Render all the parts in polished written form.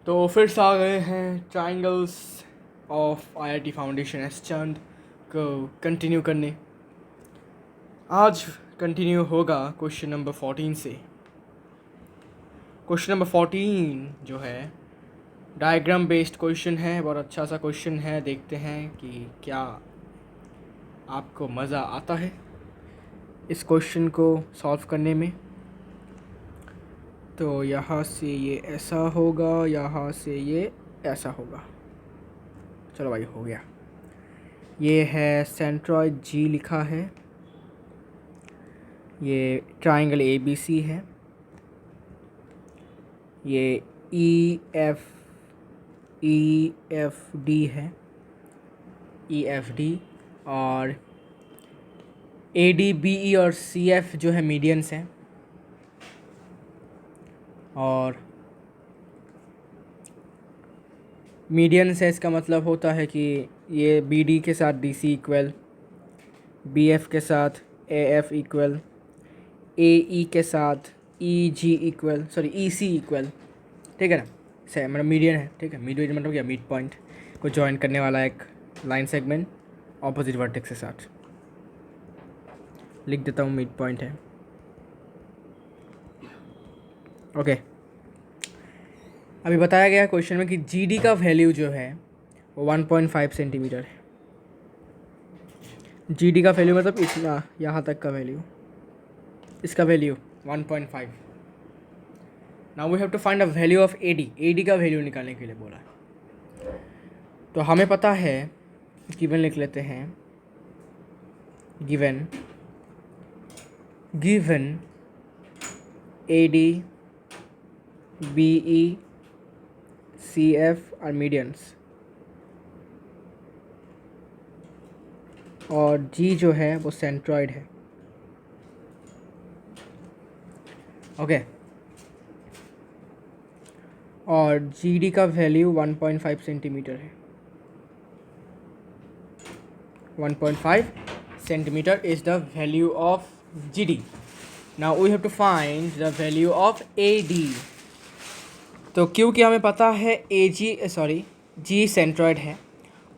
तो फिर से आ गए हैं triangles of IIT foundation S Chand को कंटिन्यू करने। आज कंटिन्यू होगा क्वेश्चन नंबर 14 से। क्वेश्चन नंबर 14 जो है डायग्राम बेस्ड क्वेश्चन है, बहुत अच्छा सा क्वेश्चन है। देखते हैं कि क्या आपको मज़ा आता है इस क्वेश्चन को सॉल्व करने में। तो यहाँ से ये ऐसा होगा, यहाँ से ये ऐसा होगा। चलो भाई, हो गया। ये है सेंट्रॉइड जी लिखा है, ये ट्राइंगल ए बी सी है, ये ई एफ डी है, ई एफ डी, और ए डी बी ई और सी एफ जो है मीडियंस हैं, और मीडियंस है इसका मतलब होता है कि ये बी डी के साथ D C equal, B F के साथ A F equal, A E के साथ E G equal, sorry E C equal. ठीक है ना, से मतलब मीडियन है। ठीक है, मीडियन मतलब क्या, मिड पॉइंट को जॉइन करने वाला एक लाइन सेगमेंट ऑपोजिट वर्टेक्स के साथ। लिख देता हूँ मिड पॉइंट है। ओके, अभी बताया गया क्वेश्चन में कि जी डी का वैल्यू जो है वो 1.5 सेंटीमीटर है। जी डी का वैल्यू मतलब इतना, यहाँ तक का वैल्यू, इसका value 1.5। Now we have to find a value of A D. A D का वैल्यू निकालने के लिए बोला है। तो हमें पता है, गिवन लिख लेते हैं, given A D B E C F are medians, और जी जो है वो सेंट्रॉइड है। ओके, और जी डी का वैल्यू 1.5 सेंटीमीटर है। 1.5 centimeter is the value of GD. Now we have to find the value of AD. तो क्योंकि हमें पता है जी सेंट्रॉइड है,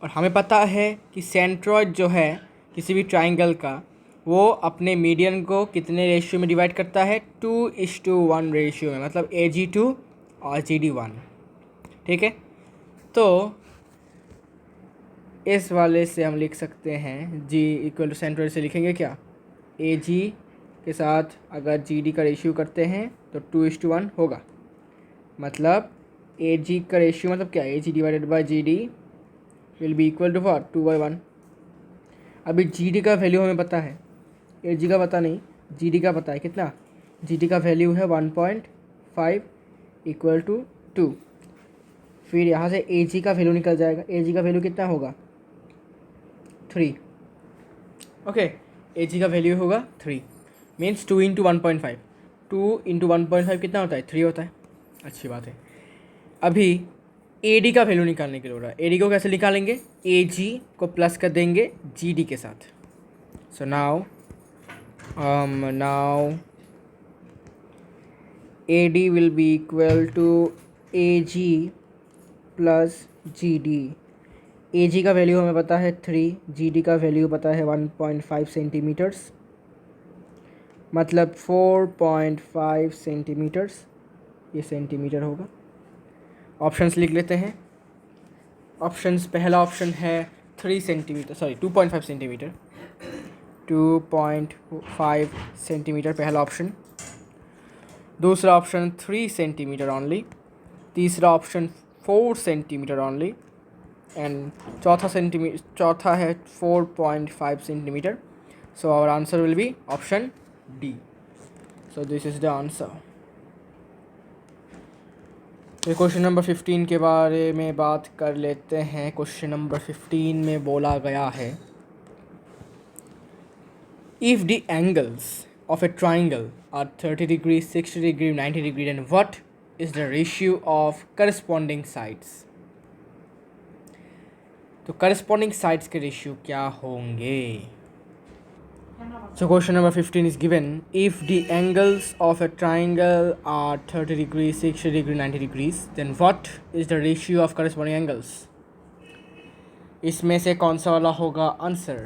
और हमें पता है कि सेंट्रॉइड जो है किसी भी ट्राइंगल का, वो अपने मीडियन को कितने रेशियो में डिवाइड करता है, 2:1 रेशियो में, मतलब AG2 और GD1। ठीक है, तो इस वाले से हम लिख सकते हैं जी इक्वल टू सेंट्रॉइड से लिखेंगे क्या, ए जी के साथ अगर जी डी का रेशियो करते हैं तो 2:1 होगा। मतलब ए जी का रेशियो मतलब क्या, A G divided by G D will be equal to what, 2/1। अभी जी डी का वैल्यू हमें पता है, ए जी का पता नहीं, जी डी का पता है। कितना, जी डी का वैल्यू है 1.5 इक्वल टू 2। फिर यहाँ से ए जी का वैल्यू निकल जाएगा। ए जी का वैल्यू कितना होगा, 3। ओके, ए जी का वैल्यू होगा 3, मीन्स 2 इंटू 1.5। 2 इंटू 1.5 कितना होता है, 3 होता है। अच्छी बात है। अभी ए डी का वैल्यू निकालने के लिए हो रहा है। ए डी को कैसे निकालेंगे, ए जी को प्लस कर देंगे जी डी के साथ। So now A D will be equal to A G plus G D. A G का वैल्यू हमें पता है 3, जी डी का वैल्यू पता है 1.5 सेंटीमीटर्स, मतलब 4.5 सेंटीमीटर्स, ये सेंटीमीटर होगा। ऑप्शंस लिख लेते हैं। ऑप्शंस, पहला ऑप्शन है 2.5 सेंटीमीटर। 2.5 सेंटीमीटर पहला ऑप्शन। दूसरा ऑप्शन 3 सेंटीमीटर ओनली। तीसरा ऑप्शन 4 सेंटीमीटर ओनली। एंड चौथा है 4.5 centimetre. So our answer will be option D. So this is the answer. Question number 15 के बारे में बात कर लेते हैं। क्वेश्चन नंबर 15 में बोला गया है, if the angles of a triangle are 30 degree, 60 degree, 90 degree, then what is the ratio of corresponding sides. तो करस्पॉन्डिंग साइड्स के रेशियो क्या होंगे। So question number 15 is given. If the angles of a triangle are 30 degrees, 60 degree, 90 degrees, then what is the ratio of corresponding angles? इसमें से कौन सा वाला होगा आंसर?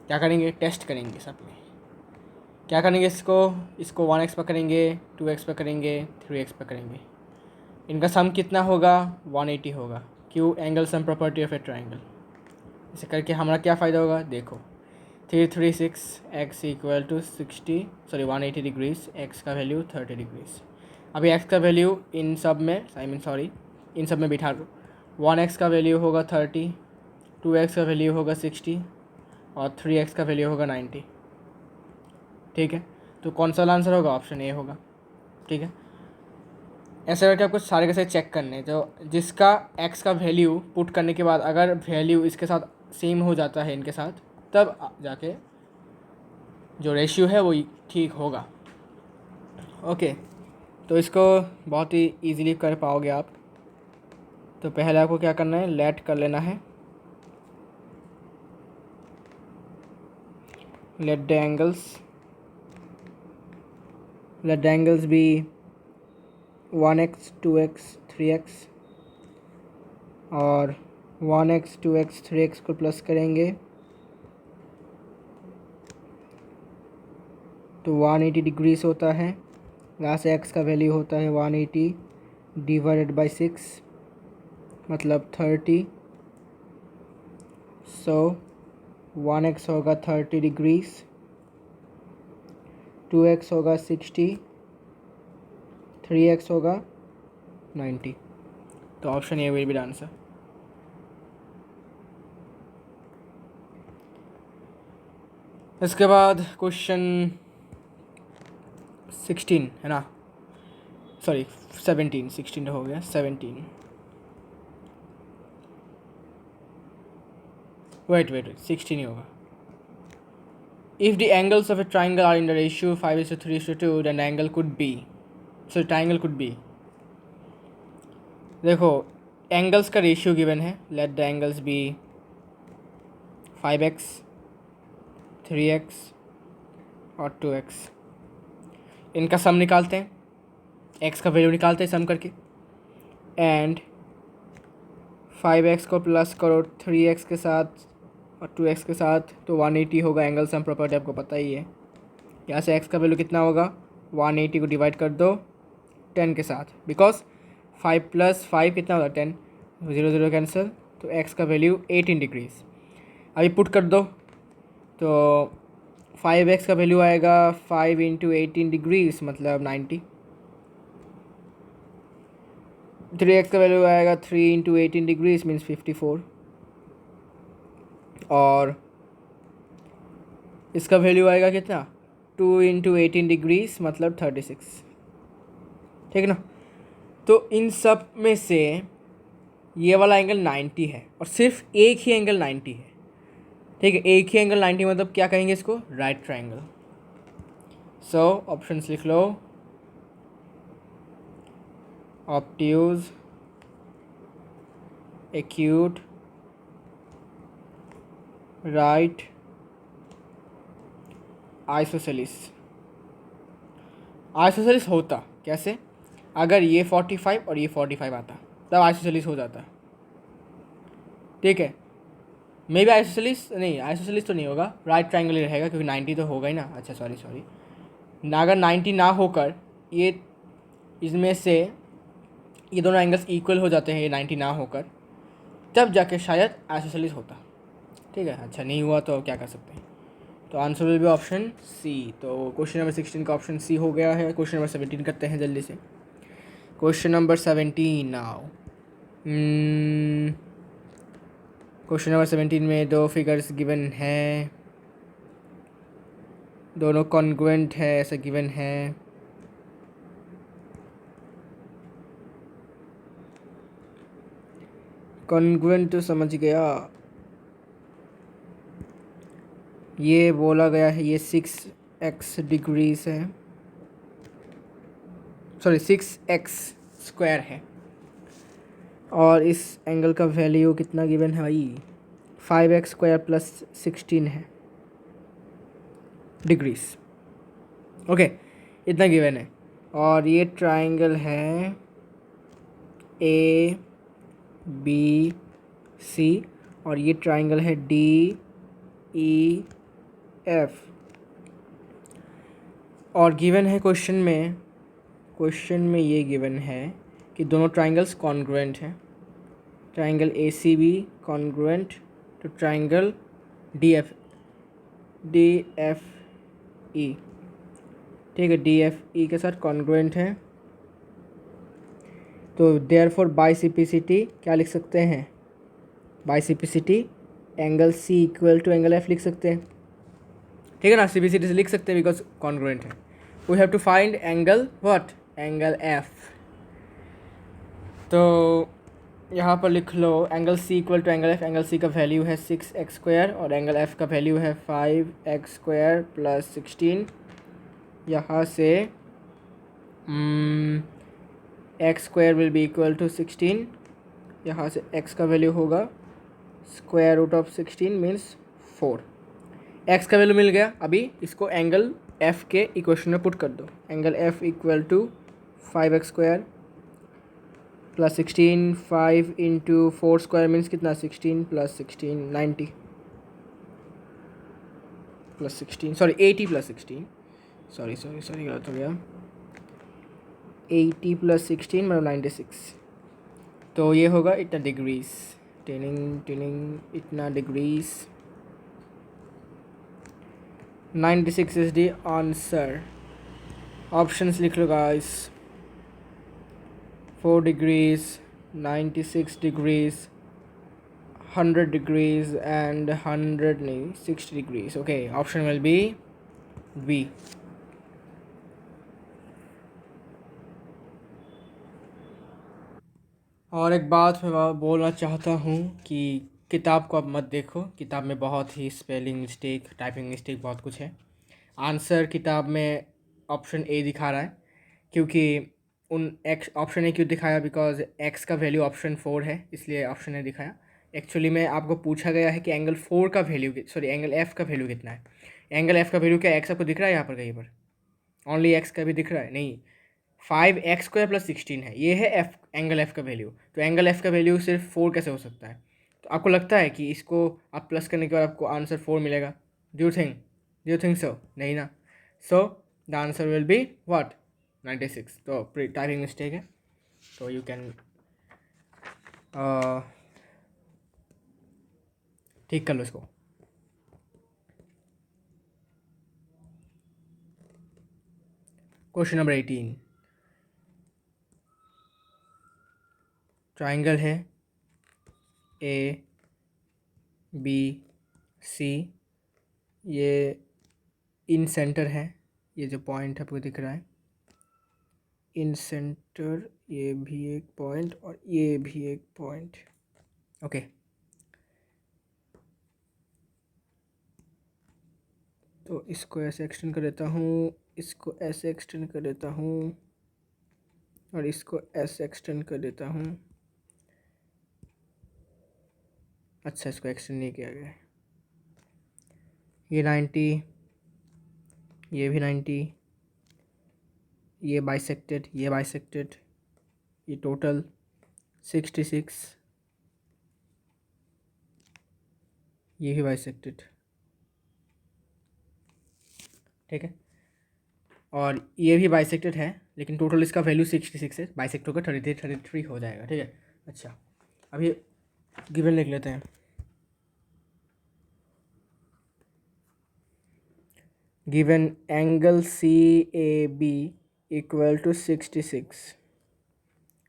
क्या करेंगे? टेस्ट करेंगे सब में। क्या करेंगे? इसको 1x पर करेंगे, 2x पर करेंगे, 3x पर करेंगे। इनका सम कितना होगा? 180 होगा। क्यों? Angle sum property of a triangle. इसे करके हमारा क्या फ़ायदा होगा? देखो 336 x equal to 180 degrees, x का वैल्यू 30 डिग्रीज। अभी x का वैल्यू इन सब में बिठा दो। 1x का वैल्यू होगा 30, 2x का वैल्यू होगा 60 और 3x का वैल्यू होगा 90। ठीक है, तो कौन सा आंसर होगा? ऑप्शन ए होगा। ठीक है, ऐसे करके आपको सारे के सारे चेक करने, तो जिसका x का वैल्यू पुट करने के बाद अगर वैल्यू इसके साथ सेम हो जाता है इनके साथ, तब जाके जो रेशियो है वो ठीक होगा। ओके, तो इसको बहुत ही इजीली कर पाओगे आप। तो पहले आपको क्या करना है? लेट कर लेना है। Let the angles B 1x 2x 3x और 1x 2x 3x को प्लस करेंगे तो 180 डिग्रीज होता है। यहाँ से x का वैल्यू होता है 180 डिवाइडेड बाई 6 मतलब 30। सो 1x होगा 30 डिग्रीज, 2x होगा 60, 3x होगा 90। तो option A will be the answer. इसके बाद क्वेश्चन 16 है ना, सॉरी 17, 16 हो गया 17। वेट 16 ही होगा। If the angles of a triangle are in the ratio 5:3:2 then angle could be, so triangle could be. देखो एंगल्स का रेशियो गिवन है। Let the angles be 5x 3x और 2x। इनका सम निकालते हैं, x का वैल्यू निकालते हैं सम करके। एंड 5x को प्लस करो 3x के साथ और 2x के साथ, तो 180 होगा। एंगल सम प्रॉपर्टी आपको पता ही है। यहाँ से x का वैल्यू कितना होगा? 180 को डिवाइड कर दो 10 के साथ, बिकॉज 5 + 5 कितना होगा? 10, 0 0 कैंसिल, तो x का वैल्यू 18 डिग्रीज। अभी पुट कर दो तो 5x का वैल्यू आएगा 5 × 18 डिग्रीज मतलब 90। 3x का वैल्यू आएगा 3 × 18 डिग्रीज मीन्स 54 और इसका वैल्यू आएगा कितना? 2 × 18 डिग्रीज मतलब 36। ठीक है ना, तो इन सब में से ये वाला एंगल 90 है और सिर्फ एक ही एंगल 90 है। ठीक है, एक ही एंगल 90 मतलब क्या कहेंगे इसको? Right triangle. सो ऑप्शंस लिख लो, obtuse, acute, right, isosceles. Isosceles होता कैसे? अगर ये 45 और ये 45 आता तब आइसोसेलिस हो जाता। ठीक है, मे भी आइसोसेलिस नहीं, आइसोसेलिस तो नहीं होगा, राइट ट्राइंगल ही रहेगा क्योंकि 90 तो होगा ही ना। अच्छा सॉरी ना, अगर 90 ना होकर ये इसमें से ये दोनों एंगल्स इक्वल हो जाते हैं, ये 90 ना होकर, तब जाके शायद आइसोसेलिस होता। ठीक है, अच्छा नहीं हुआ तो क्या कर सकते हैं। तो answer will be option C. तो क्वेश्चन नंबर 16 का ऑप्शन सी हो गया है। क्वेश्चन नंबर 17 करते हैं जल्दी से। Question number 17 now. Question number 17 में दो फिगर्स गिवन है, दोनों कॉन्ग्रुएंट है ऐसा गिवन है। कॉन्ग्रुएंट तो समझ गया, ये बोला गया है ये 6x डिग्रीज है, सॉरी 6x² है और इस एंगल का वैल्यू कितना गिवन है भाई? 5x² + 16 है। डिग्रीज। ओके, इतना गिवन है। और ये ट्राइंगल है ए बी सी, और ये ट्राइंगल है डी ई एफ। और गिवन है क्वेश्चन में ये गिवन है कि दोनों ट्राइंगल्स कॉन्ग्रुएंट हैं। Triangle A C B congruent to triangle D F E. ठीक है, डी एफ ई के साथ कॉन्ग्रुएंट है। तो देयरफॉर बाइसिपिसिटी क्या लिख सकते हैं? By CPCT angle C equal to angle F लिख सकते हैं। ठीक है ना, सिपिसिटी से लिख सकते हैं बिकॉज कॉन्ग्रुएंट है। We have to find angle what? Angle F. तो यहाँ पर लिख लो angle C equal to angle F. Angle C का वैल्यू है 6x² और एंगल एफ का वैल्यू है 5x² प्लस 16। यहाँ से x² will be equal to 16। यहाँ से x का वैल्यू होगा square root of 16 means 4। x का वैल्यू मिल गया। अभी इसको एंगल f के इक्वेशन में पुट कर दो। Angle f equal to 5x² plus 16, 5 into 4² means कितना? 16 plus 16 90 plus 16 sorry 80 plus 16 sorry गलत हो गया। 80 प्लस 16 मतलब 96। तो ये होगा इतना डिग्रीज। टिनिंग इतना degrees. 96 is the answer. Options लिख लो guys. 4 degrees, 96 degrees, 100 degrees and 60 degrees. Okay, option will be B. और एक बात मैं बोलना चाहता हूँ कि किताब को अब मत देखो। किताब में बहुत ही स्पेलिंग मिस्टेक, टाइपिंग मिस्टेक, बहुत कुछ है। आंसर किताब में ऑप्शन ए दिखा रहा है, क्योंकि ऑप्शन ए क्यों दिखाया? बिकॉज एक्स का वैल्यू ऑप्शन 4 है, इसलिए ऑप्शन ए दिखाया। एक्चुअली में आपको पूछा गया है कि एंगल 4 का वैल्यू, सॉरी एंगल एफ का वैल्यू कितना है। एंगल एफ का वैल्यू क्या? एक्स आपको दिख रहा है यहाँ पर कहीं पर? ओनली एक्स का भी दिख रहा है? नहीं, 5x² प्लस 16 है, ये है एफ, एंगल एफ का वैल्यू। तो एंगल एफ का वैल्यू सिर्फ 4 कैसे हो सकता है? तो आपको लगता है कि इसको आप प्लस करने के बाद आपको आंसर 4 मिलेगा? Do you think so? नहीं ना। So the answer will be what? 96। तो टाइपिंग मिस्टेक है, तो यू कैन ठीक कर लो इसको। Question number 18। ट्राइंगल है ए बी सी, ये इन सेंटर है, ये जो पॉइंट आपको दिख रहा है इन सेंटर, ये भी एक पॉइंट और ये भी एक पॉइंट। ओके, तो इसको ऐसे एक्सटेंड कर देता हूँ, इसको ऐसे एक्सटेंड कर देता हूँ और इसको ऐसे एक्सटेंड कर देता हूँ। अच्छा, इसको एक्सटेंड नहीं किया गया है। ये 90, ये भी 90, ये बाइसेक्टेड, ये बाइसेक्टेड, ये टोटल 66, ये भी बाइसेक्टेड। ठीक है, और ये भी बाइसेक्टेड है, लेकिन टोटल इसका वैल्यू 66 है। बाइसेक्ट होकर 33 हो जाएगा। ठीक है, अच्छा अभी गिवन लिख लेते हैं। Given angle C A B equal to 66।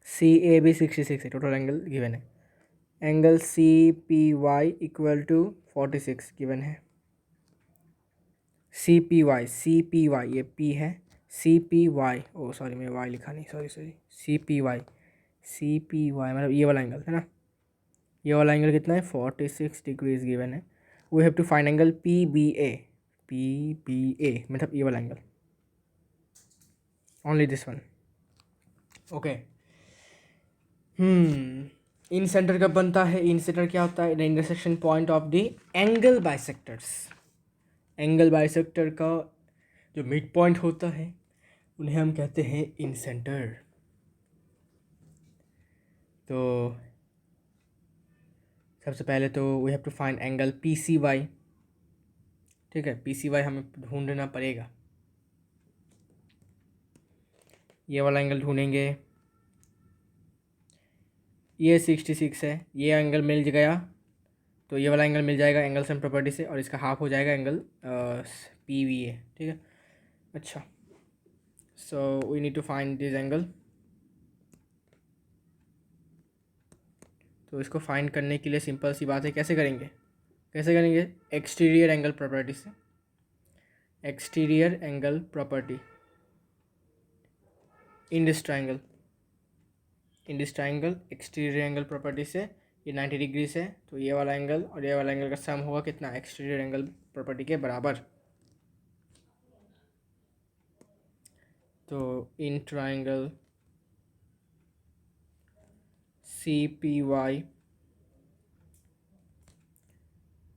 C A B 66 है, टोटल एंगल गिवन है। Angle C P Y equal to 46 given है। सी पी वाई ये पी है, C P Y, oh sorry मैं वाई लिखा नहीं, सॉरी सी पी वाई मतलब ये वाला एंगल है ना। ये वाला एंगल कितना है? 46 डिग्रीज गिवन है। We have to find angle P B A मतलब ये वाला angle, only this one. Okay, incenter कब बनता है? इन सेंटर क्या होता है? The intersection point of the angle bisectors. Angle bisector का जो मिड पॉइंट होता है उन्हें हम कहते हैं इन सेंटर। तो सबसे पहले तो we have to find angle P C Y. ठीक है, पी सी वाई हमें ढूंढना पड़ेगा। ये वाला एंगल ढूंढेंगे, ये 66 है, ये एंगल मिल गया तो ये वाला एंगल मिल जाएगा एंगल सम प्रॉपर्टी से, और इसका हाफ हो जाएगा एंगल पी वी ए। ठीक है, अच्छा, so we need to find this angle. तो इसको फाइंड करने के लिए सिंपल सी बात है, कैसे करेंगे एक्सटीरियर एंगल प्रॉपर्टी से। Exterior angle property in this triangle exterior angle property से ये 90 डिग्री से, तो ये वाला एंगल और ये वाला एंगल का सम होगा कितना, एक्सटीरियर एंगल प्रॉपर्टी के बराबर। तो in triangle C P Y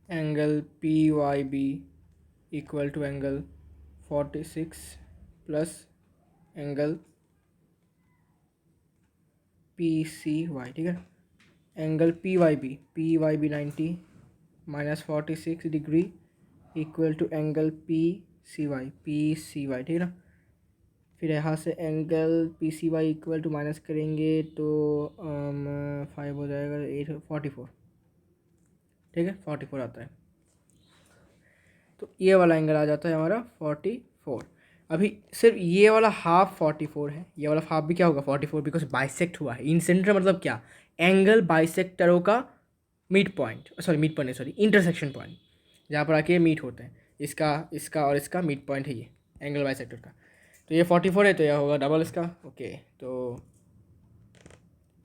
angle P Y B equal to angle 46 plus angle P C Y. ठीक है, angle P Y B 90 minus 46 degree equal to angle P C Y. ठीक है ना, फिर यहाँ से angle P C Y equal to minus करेंगे तो 5 हो जाएगा, 8 44। ठीक है, 44 आता है, तो ये वाला एंगल आ जाता है हमारा 44। अभी सिर्फ ये वाला हाफ 44 है, ये वाला हाफ भी क्या होगा 44, बिकॉज बाइसेक्ट हुआ है। इन सेंटर मतलब क्या, एंगल बाइसेक्टरों का mid point, sorry intersection point, जहाँ पर आके मीट होते हैं। इसका और इसका मिड पॉइंट है ये एंगल बाइसेक्टर का। तो ये 44 है, तो यह होगा डबल इसका। ओके, तो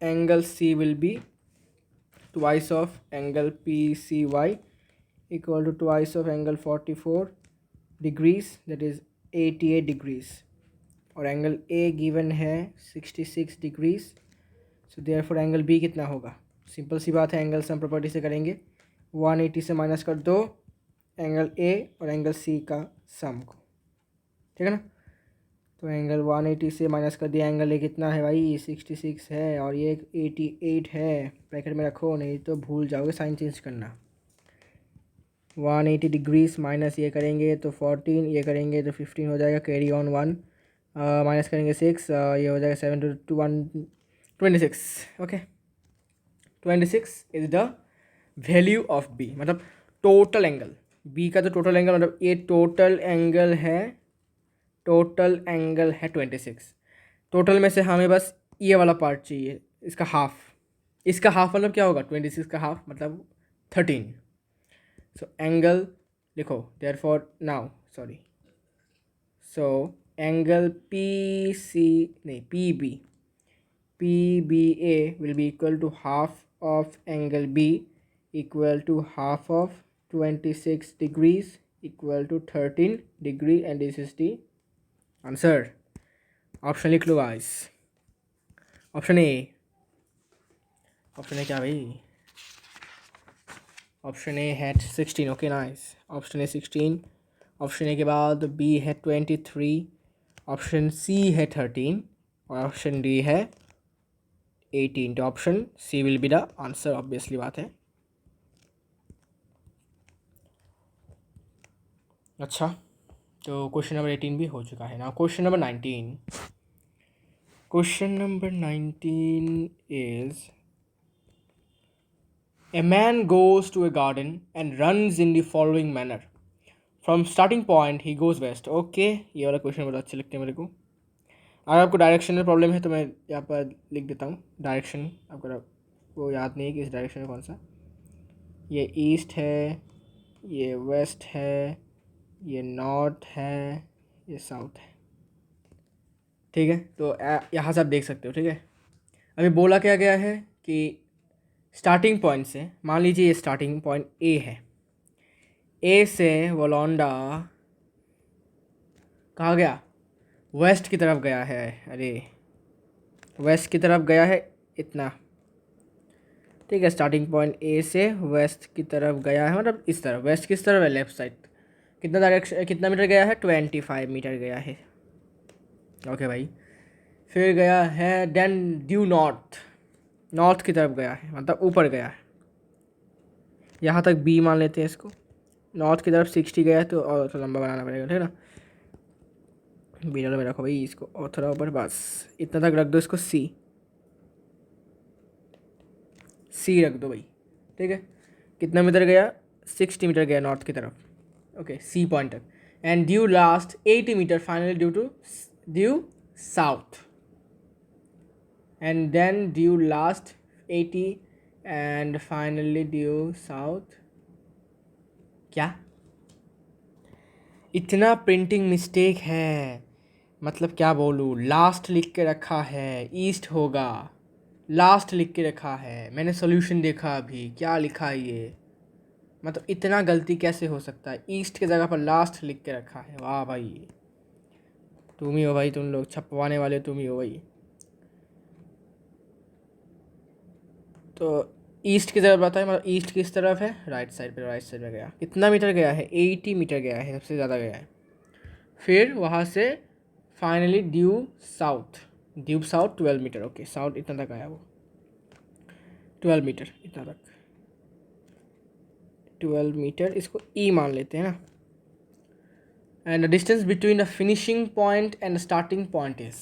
angle C will be twice of angle P C Y equal to twice of angle 44 degrees, that is 88 degrees, और एंगल ए गिवन है 66 degrees. So therefore angle B कितना होगा, सिंपल सी बात है, एंगल सम प्रॉपर्टी से करेंगे। 180 से minus कर दो एंगल ए और एंगल सी का सम को। ठीक है ना, तो एंगल 180 से माइनस कर दिया, एंगल ए कितना है भाई 66 है, और ये 88 है, ब्रैकेट में रखो नहीं तो भूल जाओगे साइन चेंज करना। 180 डिग्रीज माइनस ये करेंगे तो 14, ये करेंगे तो 15 हो जाएगा, कैरी ऑन 1, माइनस करेंगे 6, ये हो जाएगा 7 to 1 26। Okay, 26 is the value of B, मतलब टोटल एंगल बी का। तो टोटल एंगल मतलब ये टोटल एंगल है 26। टोटल में से हमें बस ये वाला पार्ट चाहिए, इसका हाफ मतलब क्या होगा 26 का हाफ मतलब 13। सो एंगल लिखो therefore now, so angle P B A will be equal to half of angle B equal to half of 26 degrees equal to 13 degree, and this is the answer. Option लिख लो guys, option A क्या भाई, option A है 16। Okay nice, option A 16, option A के बाद B है 23, option C है 13 और ऑप्शन डी है 18। तो option C will be the answer, obviously बात है। अच्छा, तो क्वेश्चन नंबर 18 भी हो चुका है ना। Question number 19 is A man goes to a garden and runs in the following manner. From starting point he goes west. Okay, ये वाला क्वेश्चन बड़ा अच्छा लगता है मेरे को। अगर आपको डायरेक्शन में प्रॉब्लम है तो मैं यहाँ पर लिख देता हूँ डायरेक्शन, आपको वो याद नहीं है कि इस डायरेक्शन में कौन सा। ये ईस्ट है, ये वेस्ट है, ये नॉर्थ है, ये साउथ है। ठीक है, तो यहाँ से आप देख सकते हो। ठीक है, अभी बोला क्या गया है कि स्टार्टिंग पॉइंट से, मान लीजिए ये स्टार्टिंग पॉइंट ए है, ए से वो लौंडा कहाँ गया, वेस्ट की तरफ गया है। अरे वेस्ट की तरफ गया है इतना। ठीक है, स्टार्टिंग पॉइंट ए से वेस्ट की तरफ गया है, मतलब इस तरफ, वेस्ट किस तरफ है, लेफ्ट साइड, कितना मीटर गया है, 25 मीटर गया है। ओके भाई, फिर गया है देन ड्यू नॉर्थ की तरफ गया है, मतलब ऊपर गया है, यहाँ तक बी मान लेते हैं इसको। नॉर्थ की तरफ 60 गया है तो और थोड़ा लंबा बनाना पड़ेगा, ठीक है ना। मिडल में रखो भाई इसको और थोड़ा ऊपर, बस इतना तक रख दो इसको। सी रख दो भाई, ठीक है। कितना मीटर गया, 60 मीटर गया नॉर्थ की तरफ। ओके, सी पॉइंट तक। And due last 80 metre finally due south. And then due last 80 and finally due south. क्या इतना प्रिंटिंग मिस्टेक है, मतलब क्या बोलूँ, लास्ट लिख के रखा है, ईस्ट होगा, लास्ट लिख के रखा है। मैंने सोल्यूशन देखा अभी, क्या लिखा है ये, मतलब इतना गलती कैसे हो सकता है, ईस्ट की जगह पर लास्ट लिख के रखा है। वाह भाई, तुम ही हो भाई, तुम लोग छपवाने वाले तुम ही हो भाई। तो ईस्ट की तरफ बताए, मतलब ईस्ट किस तरफ है, राइट साइड पे गया। कितना मीटर गया है, 80 मीटर गया है, सबसे ज़्यादा गया है। फिर वहाँ से finally due south 12 metre. Okay, south इतना तक आया वो, 12 मीटर इतना तक, 12 मीटर, इसको ई मान लेते हैं ना। And the distance between the finishing point and starting point is,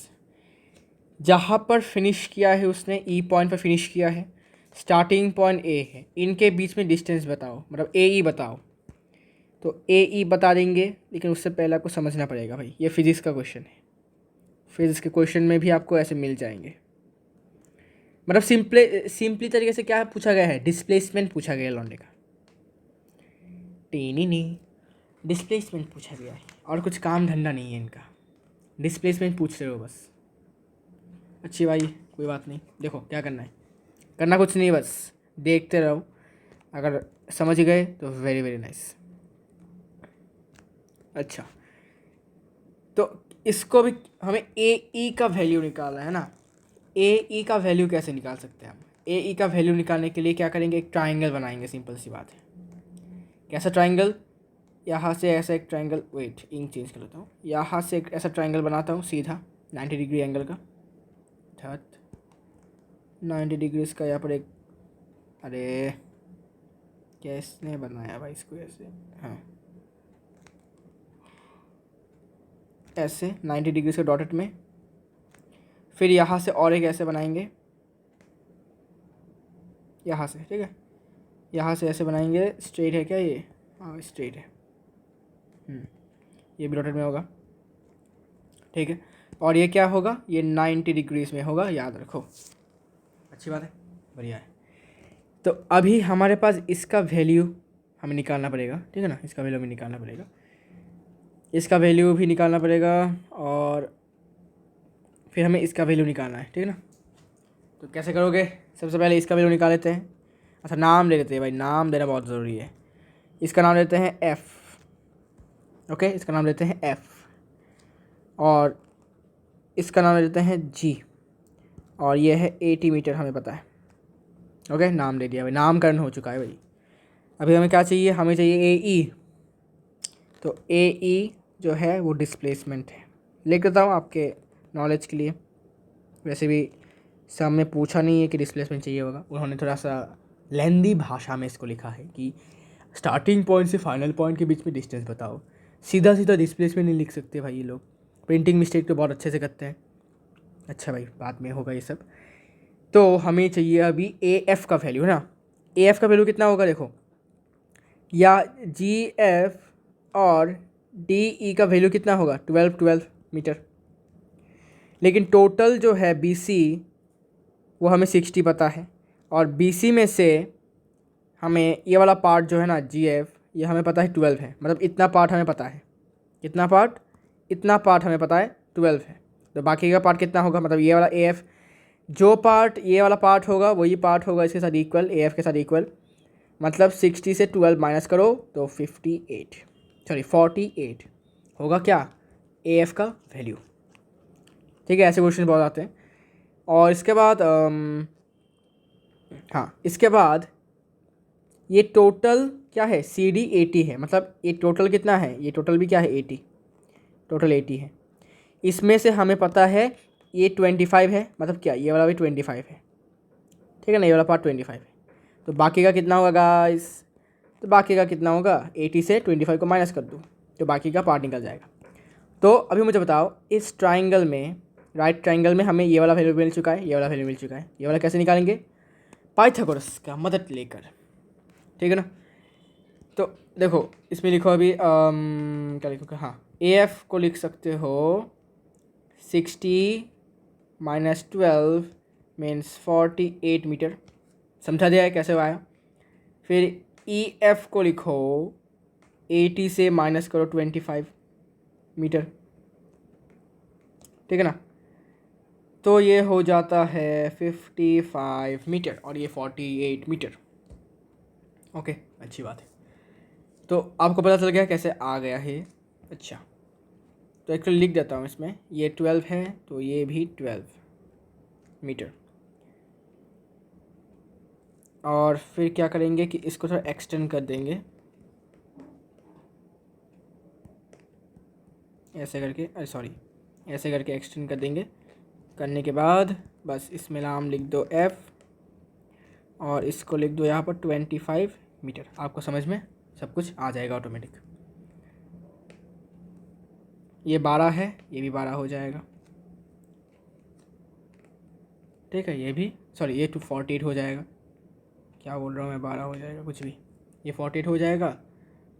जहाँ पर फिनिश किया है उसने ई पॉइंट पर फिनिश किया है, स्टार्टिंग पॉइंट ए है, इनके बीच में डिस्टेंस बताओ, मतलब ए ई बताओ। तो ए ई बता देंगे, लेकिन उससे पहले आपको समझना पड़ेगा भाई, ये फिजिक्स का क्वेश्चन है। फिजिक्स के क्वेश्चन में भी आपको ऐसे मिल जाएंगे, मतलब सिंपली तरीके से क्या पूछा गया है, डिस्प्लेसमेंट पूछा गया है लौंडे का। नहीं, डिस्प्लेसमेंट पूछा गया है, और कुछ काम धंधा नहीं है इनका, डिस्प्लेसमेंट पूछ रहे हो बस। अच्छी भाई, कोई बात नहीं, देखो क्या करना है, करना कुछ नहीं, बस देखते रहो, अगर समझ गए तो वेरी वेरी नाइस। अच्छा, तो इसको भी हमें ए ई का वैल्यू निकालना है ना। ए ई का वैल्यू कैसे निकाल सकते हैं हम, ए ई का वैल्यू निकालने के लिए क्या करेंगे, एक ट्राइंगल बनाएंगे, सिंपल सी बात है। कैसा ट्राइंगल, यहाँ से ऐसा एक ट्राइंगल, वेट इंक चेंज कर लेता हूँ, यहाँ से एक ऐसा ट्राइंगल बनाता हूँ सीधा 90 डिग्री एंगल का, 90 डिग्रीज का यहाँ पर एक, अरे कैसने बनाया भाई इसको ऐसे, हाँ ऐसे 90 डिग्री से डॉटेड में। फिर यहाँ से और एक ऐसे बनाएंगे, यहाँ से, ठीक है, यहाँ से ऐसे बनाएंगे। स्ट्रेट है क्या ये, हाँ स्ट्रेट है, ये भी डॉटेड में होगा, ठीक है। और ये क्या होगा, ये 90 डिग्रीज में होगा, याद रखो, अच्छी बात है, बढ़िया है। तो अभी हमारे पास इसका वैल्यू हमें निकालना पड़ेगा, ठीक है ना, इसका वैल्यू हमें निकालना पड़ेगा, इसका वैल्यू भी निकालना पड़ेगा, और फिर हमें इसका वैल्यू निकालना है, ठीक है ना। तो कैसे करोगे, सबसे पहले इसका वैल्यू निकाल लेते हैं। अच्छा, नाम ले लेते हैं भाई, नाम देना बहुत ज़रूरी है। इसका नाम लेते हैं एफ़, ओके, इसका नाम लेते हैं एफ़, और इसका नाम लेते हैं जी, और ये है 80 मीटर हमें पता है। ओके, नाम ले दिया भाई, नामकरण हो चुका है भाई। अभी हमें क्या चाहिए, हमें चाहिए ए ई। तो ए ई जो है वो डिस्प्लेसमेंट है, लिख देता हूँ आपके नॉलेज के लिए। वैसे भी सामने पूछा नहीं है कि डिस्प्लेसमेंट चाहिए होगा, उन्होंने थोड़ा सा लेंदी भाषा में इसको लिखा है कि स्टार्टिंग पॉइंट से फाइनल पॉइंट के बीच में डिस्टेंस बताओ। सीधा सीधा डिस्प्लेसमेंट नहीं लिख सकते भाई ये लोग, प्रिंटिंग मिस्टेक तो बहुत अच्छे से करते हैं। अच्छा भाई, बाद में होगा ये सब। तो हमें चाहिए अभी ए एफ़ का वैल्यू, है ना। ए एफ़ का वैल्यू कितना होगा, देखो, या जी एफ और डी ई का वैल्यू कितना होगा, 12 मीटर। लेकिन टोटल जो है बी सी वो हमें 60 पता है, और बी सी में से हमें ये वाला पार्ट जो है ना जी एफ, ये हमें पता है 12 है, मतलब इतना पार्ट हमें पता है। कितना पार्ट, इतना पार्ट हमें पता है 12 है। तो बाकी का पार्ट कितना होगा, मतलब ये वाला ए एफ, जो पार्ट ये वाला पार्ट होगा वही पार्ट होगा इसके साथ इक्वल, ए एफ के साथ इक्वल। मतलब 60 से 12 माइनस करो तो 48 होगा क्या, ए एफ का वैल्यू। ठीक है, ऐसे क्वेश्चन बहुत आते हैं। और इसके बाद हाँ, इसके बाद ये टोटल क्या है, सी डी 80 है, मतलब ये टोटल कितना है, ये टोटल भी क्या है 80, टोटल 80 है। इसमें से हमें पता है ये 25 है, मतलब क्या ये वाला भी 25 है, ठीक है ना, ये वाला पार्ट 25 है। तो बाकी का कितना होगा गाइस, तो बाकी का कितना होगा, 80 से 25 को माइनस कर दूँ तो बाकी का पार्ट निकल जाएगा। तो अभी मुझे बताओ इस ट्राइंगल में, राइट ट्राइंगल में हमें ये वाला वैल्यू मिल चुका है, ये वाला वैल्यू मिल चुका है, ये वाला कैसे निकालेंगे, पाइथागोरस का मदद लेकर, ठीक है ना। तो देखो इसमें लिखो अभी क्या लिखोगे, हाँ ए एफ को लिख सकते हो 60 माइनस 12 मीन्स 48 मीटर, समझा दिया है कैसे आया। फिर ई एफ को लिखो 80 से माइनस करो 25 मीटर, ठीक है ना। तो ये हो जाता है 55 मीटर और ये 48 मीटर। ओके, अच्छी बात है। तो आपको पता चल गया कैसे आ गया है। अच्छा, तो एक्चुअली लिख देता हूँ इसमें, ये 12 है तो ये भी 12 मीटर। और फिर क्या करेंगे कि इसको थोड़ा एक्सटेंड कर देंगे ऐसे करके, अरे सॉरी, ऐसे करके एक्सटेंड कर देंगे। करने के बाद बस इसमें नाम लिख दो F और इसको लिख दो यहाँ पर 25 मीटर। आपको समझ में सब कुछ आ जाएगा ऑटोमेटिक। ये 12 है, ये भी 12 हो जाएगा, ठीक है। ये भी सॉरी, ये 48 हो जाएगा, क्या बोल रहा हूँ मैं, 12 हो जाएगा कुछ भी, ये 48 हो जाएगा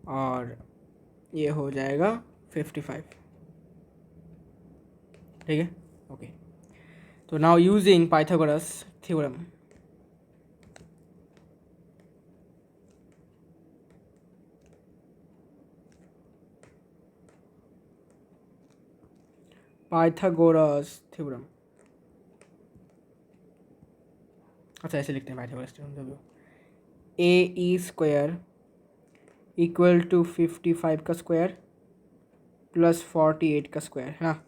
और ये हो जाएगा 55, ठीक है। ओके, तो now using Pythagoras theorem, Pythagoras theorem, अच्छा ऐसे लिखते हैं Pythagoras theorem, A E square equal to 55 का स्क्वायर प्लस 48 का स्क्वायर, है ना।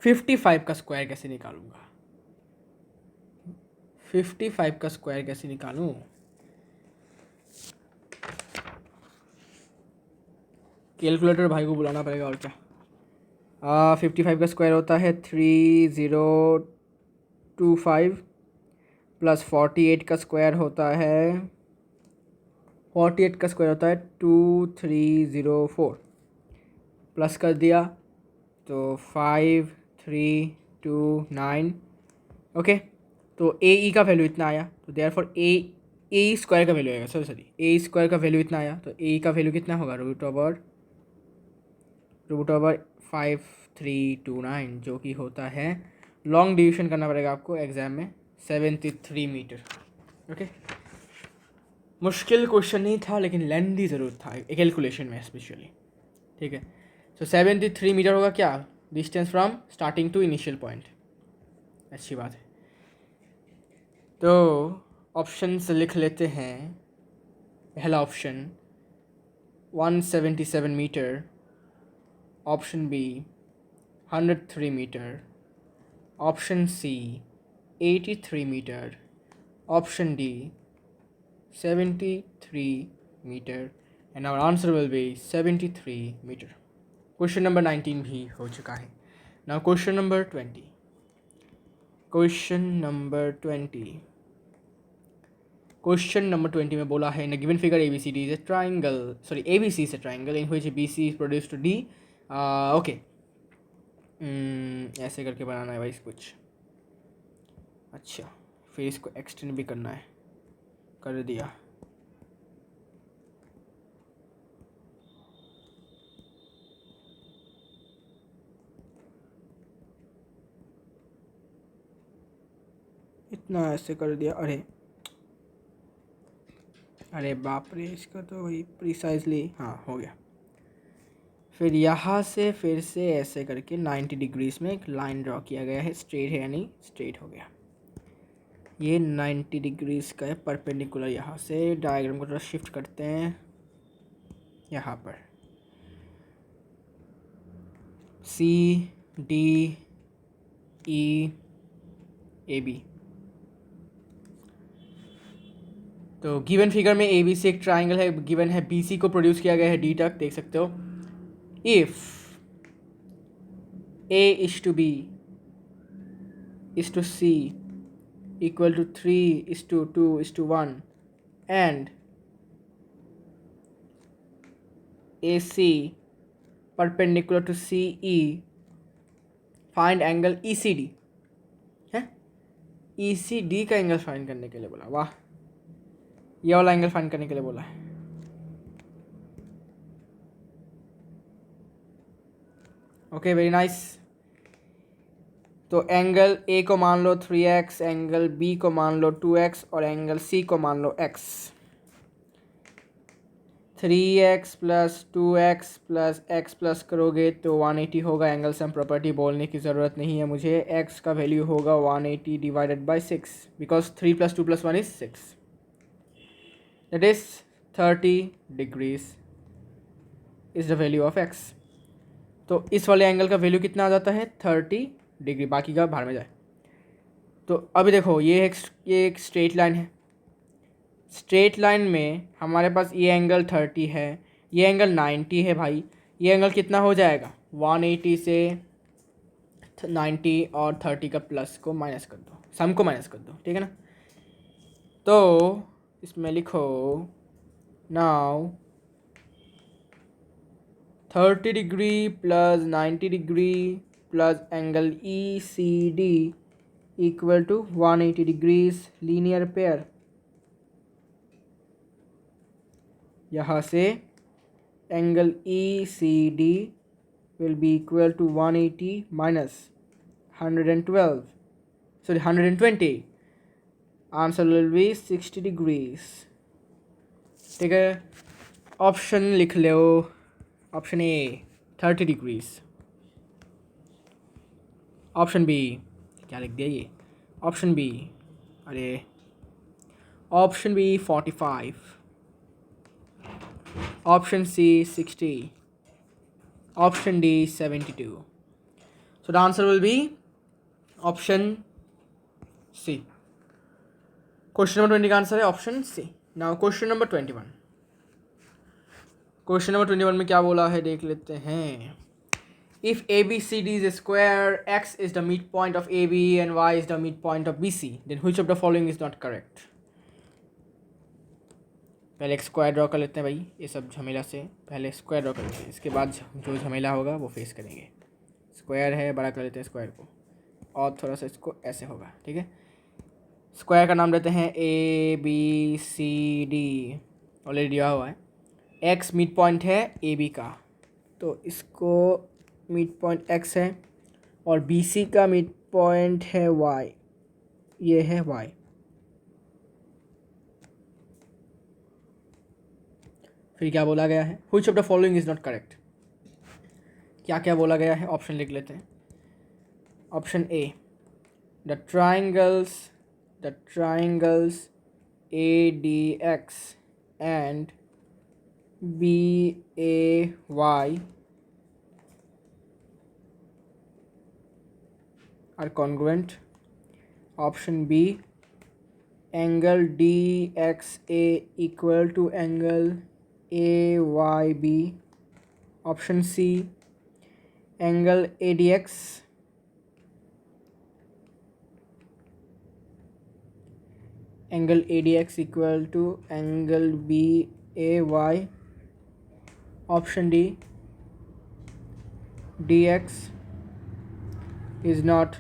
55 का स्क्वायर कैसे निकालूंगा, 55 का स्क्वायर कैसे निकालूं, कैलकुलेटर भाई को बुलाना पड़ेगा और क्या। 55 का स्क्वायर होता है 3025 प्लस 48 का स्क्वायर होता है 48 का स्क्वायर होता है 2304, प्लस कर दिया तो 5329। ओके, तो ए ई का वैल्यू इतना आया, तो देयर फॉर ए स्क्वायर का वैल्यू आएगा, सॉरी ए स्क्वायर का वैल्यू इतना आया, तो ए का वैल्यू कितना होगा, रूट ओवर 5329, जो कि होता है, लॉन्ग डिवीजन करना पड़ेगा आपको एग्जाम में, 73 मीटर। ओके, मुश्किल क्वेश्चन नहीं था लेकिन लेंथी ज़रूर था कैलकुलेशन में स्पेशली, ठीक है। सो 73 मीटर होगा क्या, distance from starting to initial point, अच्छी बात है। तो ऑप्शंस लिख लेते हैं। पहला option 177 metre, option B 103 metre, option C 83 metre, option D 73 metre, and our answer will be 73 metre. Question number 19 भी हो चुका है। Now question number 20, question number 20 में बोला है, in given figure A B C D is a triangle, sorry A B C is a triangle in which B C is produce to D. Okay, ऐसे करके बनाना है भाई कुछ। अच्छा, फिर इसको एक्सटेंड भी करना है, कर दिया। इतना ऐसे कर दिया, अरे बाप रे, इसका तो वही प्रिसाइजली, हाँ हो गया। फिर यहाँ से फिर से ऐसे करके 90 डिग्रीज में एक लाइन ड्रॉ किया गया है, स्ट्रेट है यानी स्ट्रेट हो गया। ये 90 डिग्रीज का है परपेंडिकुलर। यहाँ से डायग्राम को थोड़ा शिफ्ट करते हैं, यहाँ पर C D E A B, तो गिवन फिगर में ए बी सी एक ट्राइंगल है, गिवन है बी सी को प्रोड्यूस किया गया है डी तक, देख सकते हो। If A is to B is to C equal to 3:2:1 and AC perpendicular to CE, find angle ECD है। ECD का एंगल फाइंड करने के लिए बोला, वाह, ये वाला एंगल फाइंड करने के लिए बोला है। Okay, very nice. तो एंगल ए को मान लो 3x, एंगल बी को मान लो 2x और एंगल सी को मान लो x। 3x plus 2x plus x plus करोगे तो 180 होगा। एंगल सम प्रॉपर्टी बोलने की ज़रूरत नहीं है मुझे। x का वैल्यू होगा 180 divided by 6 because 3 + 2 + 1 is 6, that is 30 degrees is the value of x। तो इस वाले एंगल का वैल्यू कितना आ जाता है 30 डिग्री, बाकी का बाहर में जाए। तो अभी देखो ये एक स्ट्रेट लाइन है। स्ट्रेट लाइन में हमारे पास ये एंगल 30 है, ये एंगल 90 है भाई। ये एंगल कितना हो जाएगा 180 से 90 और 30 का प्लस को माइनस कर दो, सम को माइनस कर दो, ठीक है ना। तो इसमें लिखो now 30 degree plus 90 degree plus angle E C D equal to 180 degrees linear pair. यहाँ से angle E C D will be equal to 180 minus 112, sorry 120, answer will be 60 degrees. ठीक है, ऑप्शन लिख लो। Option A 30 degrees, option B क्या लिख दिया ये, ऑप्शन बी, अरे option B 45, option C 60, option D 72। So the answer will be option C. Question number 20 का आंसर है option C. Now question number 21। Question number 21 में क्या बोला है देख लेते हैं। If ABCD is a square, X is the midpoint of AB and Y is the midpoint of BC, then which of the following is not correct? पहले एक square draw कर लेते हैं भाई, ये सब झमेला से पहले स्क्वायर ड्रॉ कर लेते हैं, इसके बाद जो झमेला होगा वो फेस करेंगे। स्क्वायर है, बड़ा कर लेते हैं स्क्वायर को, और थोड़ा सा इसको ऐसे होगा, ठीक है। स्क्वायर का नाम लेते हैं ABCD, ऑलरेडी दिया हुआ है। X मिड पॉइंट है AB का, तो इसको मिड पॉइंट x है, और BC का मिड पॉइंट है y, ये है y। फिर क्या बोला गया है, which of the following is not correct, क्या क्या बोला गया है, ऑप्शन लिख लेते हैं। Option A, the triangles ADX and BAY are congruent. Option B, angle DXA equal to angle AYB. Option C, angle ADX equal to angle BAY. Option D, DX is not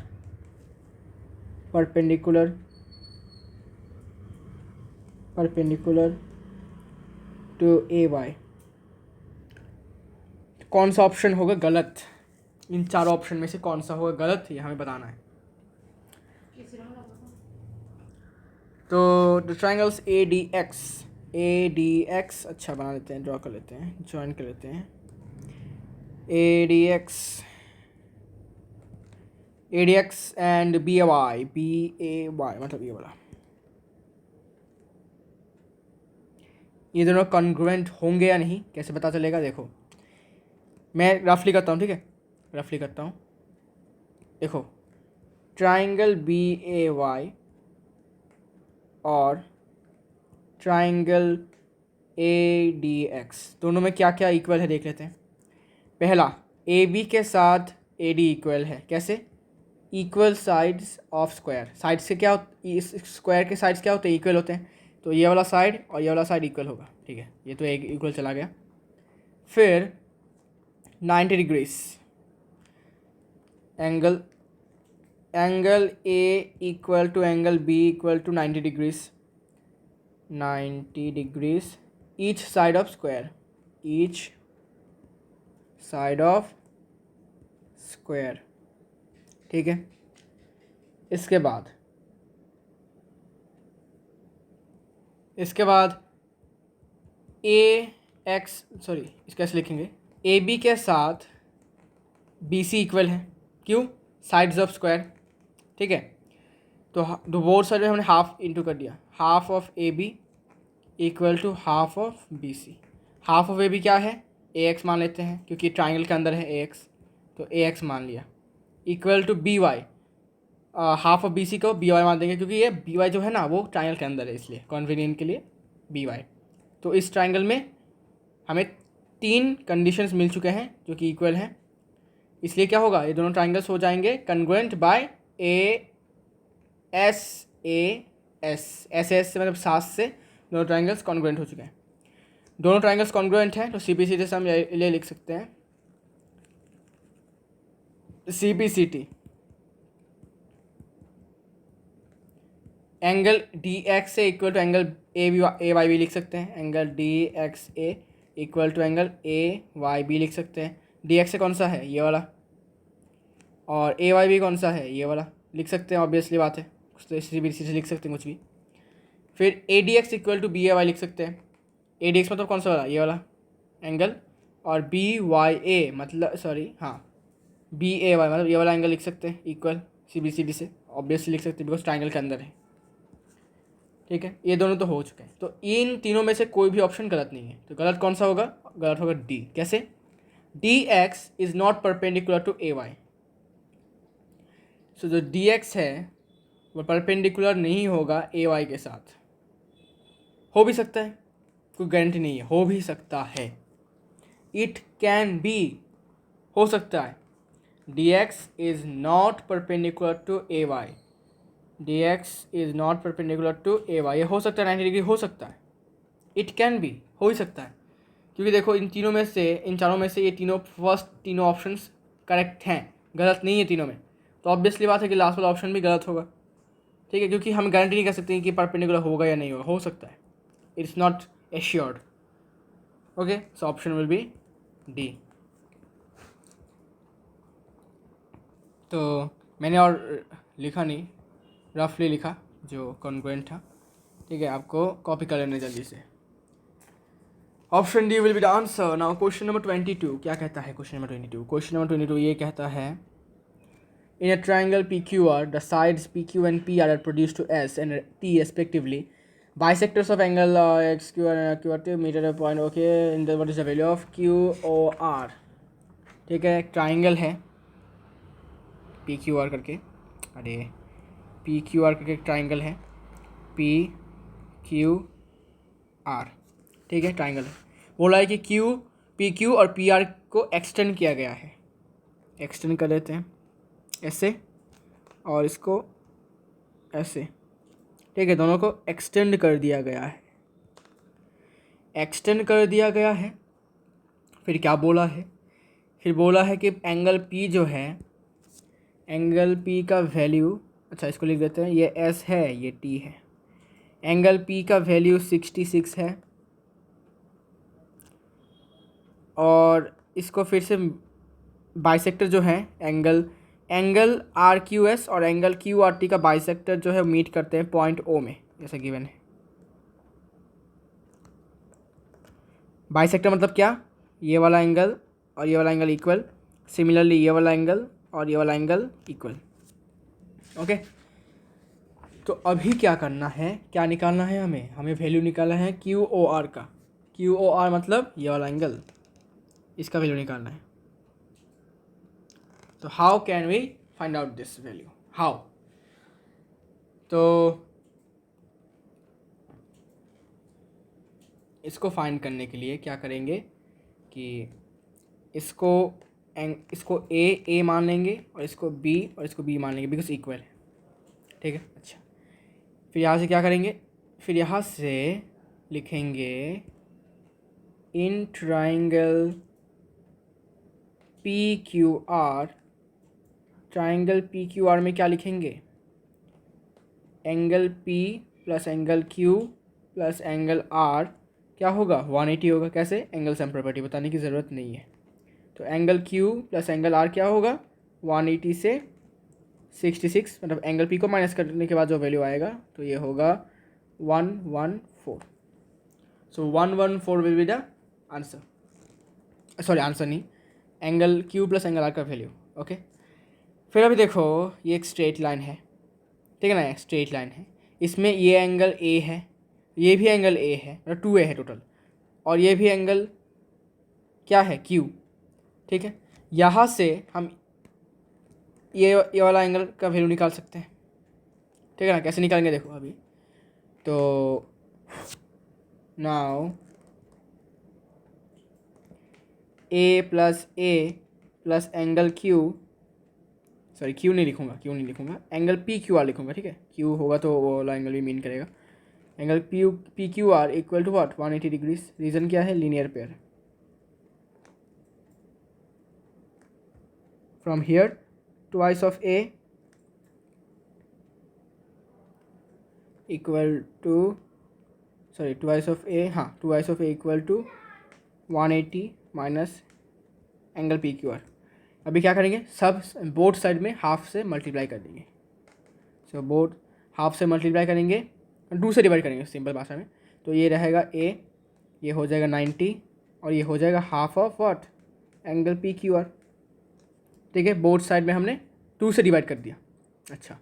perpendicular to AY। कौन सा option होगा गलत, इन चारों option में से कौन सा होगा गलत, ये हमें बताना है। तो द ट्राइंगल्स ADX अच्छा बना लेते हैं, ड्रॉ कर लेते हैं, ज्वाइन कर लेते हैं। ADX एंड BAY मतलब ये वाला, ये दोनों कॉन्ग्रुएंट होंगे या नहीं कैसे पता चलेगा, देखो मैं रफली करता हूँ, ठीक है, रफली करता हूँ। देखो ट्राइंगल BAY और ट्राइंगल ए डी एक्स, दोनों में क्या क्या इक्वल है देख लेते हैं। पहला, ए बी के साथ ए डी इक्वल है। कैसे? Equal sides of square. Sides के क्या इस स्क्वायर के साइड्स क्या होते हैं? इक्वल होते हैं। तो ये वाला साइड और ये वाला साइड इक्वल होगा। ठीक है, ये तो एक इक्वल चला गया। फिर 90 degrees, angle A equal to angle B equal to 90 degrees, 90 degrees each side of square, each side of square. ठीक है, इसके बाद ए एक्स, सॉरी इसको ऐसे लिखेंगे, ए बी के साथ बी सी इक्वल है। क्यों? Sides of square. ठीक है, तो बोथ साइड में हमने हाफ इंटू कर दिया। Half of A B equal to half of B C. Half of A B क्या है? ए एक्स मान लेते हैं, क्योंकि ट्राइंगल के अंदर है ए एक्स, तो ए एक्स मान लिया। Equal to B Y, half of B C को बी वाई मान देंगे, क्योंकि ये बी वाई जो है ना वो ट्राइंगल के अंदर है, इसलिए कॉन्वीनियंट के लिए बी वाई। तो इस ट्राइंगल में हमें 3 कंडीशंस मिल चुके हैं जो कि इक्वल हैं, इसलिए क्या होगा? ये दोनों ट्राइंगल्स हो जाएंगे congruent by A S A S. S S से मतलब 7 से दोनों ट्राइंगल्स कॉन्ग्रुएंट हो चुके हैं। दोनों ट्राइंगल्स कॉन्ग्रुएंट हैं तो CPCT से हम ये लिख सकते हैं, CPCT angle D X A equal to angle A Y B लिख सकते हैं। Angle D X A equal to angle A Y B लिख सकते हैं। डी एक्स ए कौन सा है? ये वाला। और ए वाई बी कौन सा है? ये वाला। लिख सकते हैं, ऑब्वियसली बात है, कुछ तो CPCT से लिख सकते हैं कुछ भी। फिर A D X equal to B A Y लिख सकते हैं। ए डी एक्स मतलब कौन सा वाला? ये वाला एंगल। और बी वाई ए मतलब, सॉरी हाँ, बी ए वाई मतलब ये वाला एंगल लिख सकते हैं इक्वल CPCT से, ऑब्वियसली लिख सकते हैं बिकॉज ट्राइंगल के अंदर है। ठीक है, ये दोनों तो हो चुके हैं। तो इन तीनों में से कोई भी ऑप्शन गलत नहीं है, तो गलत कौन सा होगा? गलत होगा डी। कैसे? D X is not perpendicular to A Y. So जो डी एक्स है वो परपेंडिकुलर नहीं होगा ए वाई के साथ। हो भी सकता है, कोई गारंटी नहीं है, हो भी सकता है। इट कैन बी, हो सकता है। D X is not perpendicular to A Y, D X is not perpendicular to A Y. ये हो सकता है 90 डिग्री, हो सकता है। इट कैन बी, हो ही सकता है, क्योंकि देखो इन तीनों में से, इन चारों में से ये तीनों फर्स्ट तीनों ऑप्शंस करेक्ट हैं, गलत नहीं है तीनों में। तो ऑब्वियसली बात है कि लास्ट वाला ऑप्शन भी गलत होगा। ठीक है, क्योंकि हम गारंटी नहीं कर सकते कि परपेंडिकुलर होगा या नहीं होगा, हो सकता है, it's not assured. Okay, so option will be D. तो मैंने और लिखा नहीं, रफली लिखा जो कॉन्ग्रुएंट था। ठीक है, आपको कॉपी कर लेना जल्दी से। Option D will be the answer. Now question number 22 क्या कहता है? क्वेश्चन नंबर 22 ये कहता है, in a triangle P Q R the sides P Q and P R produce to S and T respectively, bisectors of angle X Q R meet at point. Okay, in the what is the value of Q O R. ठीक है, triangle है P Q R करके, अरे P Q R करके triangle है, P Q R. ठीक है, triangle है। बोला है कि क्यू, पी क्यू और पी आर को एक्सटेंड किया गया है। एक्सटेंड कर देते हैं ऐसे, और इसको ऐसे। ठीक है, दोनों को एक्सटेंड कर दिया गया है, एक्सटेंड कर दिया गया है। फिर क्या बोला है? फिर बोला है कि एंगल पी जो है, एंगल पी का वैल्यू, अच्छा इसको लिख देते हैं, ये एस है ये टी है। एंगल पी का वैल्यू 66 है, और इसको फिर से बाइसेक्टर जो है एंगल आर क्यू एस और एंगल क्यू आर टी का बाइसेक्टर जो है मीट करते हैं पॉइंट ओ में, जैसा गिवन है। बाइसेक्टर मतलब क्या? ये वाला एंगल और ये वाला एंगल इक्वल, सिमिलरली ये वाला एंगल और ये वाला एंगल इक्वल। ओके, तो अभी क्या करना है, क्या निकालना है? हमें वैल्यू निकालना है क्यू ओ आर का। क्यू ओ आर मतलब ये वाला एंगल, इसका वैल्यू निकालना है। तो how can we find out this value? How? तो इसको फाइंड करने के लिए क्या करेंगे कि इसको ए मान लेंगे और इसको बी मान लेंगे बिकॉज इक्वल है, ठीक है। अच्छा, फिर यहाँ से क्या करेंगे, फिर यहाँ से लिखेंगे in triangle P Q R, triangle P Q R में क्या लिखेंगे, angle P plus angle Q plus angle R क्या होगा 180 होगा। कैसे, एंगल सम प्रॉपर्टी बताने की ज़रूरत नहीं है। तो angle Q plus angle R क्या होगा 180 से 66, मतलब एंगल पी को माइनस करने के बाद जो वैल्यू आएगा तो ये होगा 114। So 114 will be the answer, sorry answer नहीं, angle Q plus angle R का वैल्यू। ओके, फिर अभी देखो ये एक स्ट्रेट लाइन है, ठीक है ना, स्ट्रेट लाइन है, इसमें ये एंगल ए है, ये भी एंगल ए है, मतलब 2A है टोटल, और ये भी एंगल क्या है Q, ठीक है। यहाँ से हम ये वाला एंगल का वैल्यू निकाल सकते हैं, ठीक है ना। कैसे निकालेंगे देखो अभी, तो now A plus angle Q, sorry Q नहीं लिखूँगा, एंगल पी क्यू आर लिखूँगा, ठीक है। Q होगा तो वो वाला एंगल भी मीन करेगा। Angle P Q R equal to what 180 degrees. Reason क्या है, linear pair. From here twice of A equal to, sorry twice of A, हाँ twice of A equal to 180 minus angle P Q R. अभी क्या करेंगे, सब both side में half से multiply कर देंगे। सो बोथ हाफ से मल्टीप्लाई करेंगे, 2 से डिवाइड करेंगे सिंपल भाषा में। तो ये रहेगा ए, ये हो जाएगा 90 और ये हो जाएगा half of what angle P Q R, ठीक है। बोथ साइड में हमने 2 से डिवाइड कर दिया। अच्छा,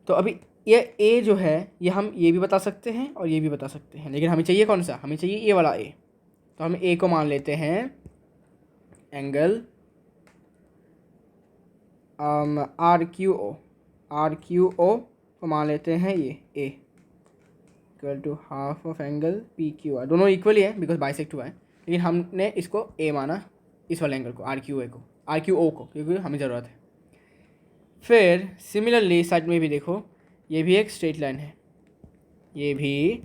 तो अभी ये ए जो है ये हम ये भी बता सकते हैं और ये भी बता सकते हैं, लेकिन हमें चाहिए कौन सा, हमें चाहिए ये वाला ए। तो हम ए को मान लेते हैं एंगल आर क्यू ओ को मान लेते हैं ये A equal to half of angle P Q R. दोनों इक्वल ही है बिकॉज बाइसेक्ट हुआ है, लेकिन हमने इसको ए माना, इस वाले एंगल को आर क्यू ओ को, क्योंकि हमें ज़रूरत है। फिर सिमिलरली साइड में भी देखो, ये भी एक स्ट्रेट लाइन है, ये भी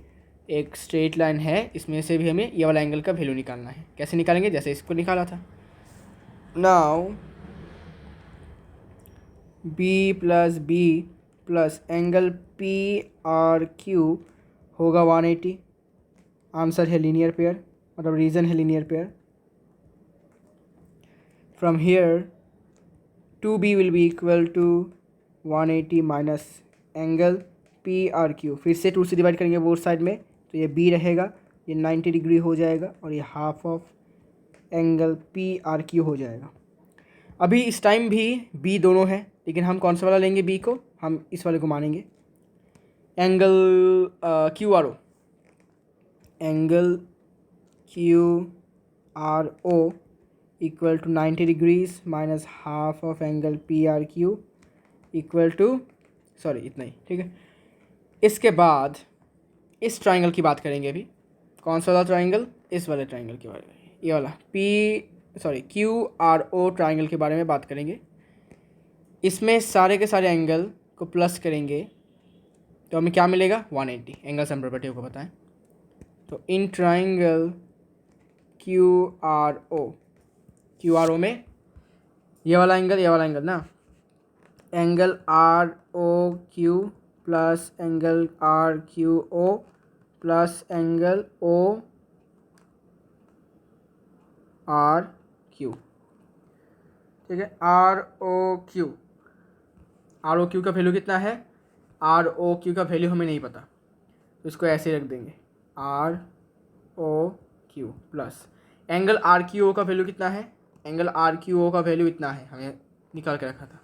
एक स्ट्रेट लाइन है, इसमें से भी हमें ये वाला एंगल का वैल्यू निकालना है। कैसे निकालेंगे, जैसे इसको निकाला था। Now B plus angle P R Q होगा 180। आंसर है लीनियर पेयर, मतलब रीज़न है linear pair. From here 2B will be equal to 180 minus angle P R Q, फिर से 2 से डिवाइड करेंगे बोथ साइड में, तो ये B रहेगा, ये 90 डिग्री हो जाएगा और ये half of angle P R Q हो जाएगा। अभी इस टाइम भी B दोनों है, लेकिन हम कौन सा वाला लेंगे, B को हम इस वाले को मानेंगे, angle Q R O, angle Q R O equal to 90 degrees minus half of angle P R Q equal to, sorry इतना ही, ठीक है। इसके बाद इस ट्राइंगल की बात करेंगे अभी। कौन सा वाला ट्राइंगल, इस वाले ट्राइंगल के बारे में, ये वाला क्यू आर ओ ट्राइंगल के बारे में बात करेंगे। इसमें सारे के सारे एंगल को प्लस करेंगे तो हमें क्या मिलेगा 180, एंगल सम प्रॉपर्टी को बताएं। तो in triangle Q R O में ये वाला एंगल ना, angle R O Q plus angle R Q O plus angle O R Q, ठीक है। आर ओ क्यू का वैल्यू कितना है, आर ओ क्यू का वैल्यू हमें नहीं पता, तो इसको ऐसे रख देंगे, R O Q plus angle R Q O का वैल्यू कितना है, एंगल आर क्यू ओ का वैल्यू इतना है, हमें निकाल के रखा था,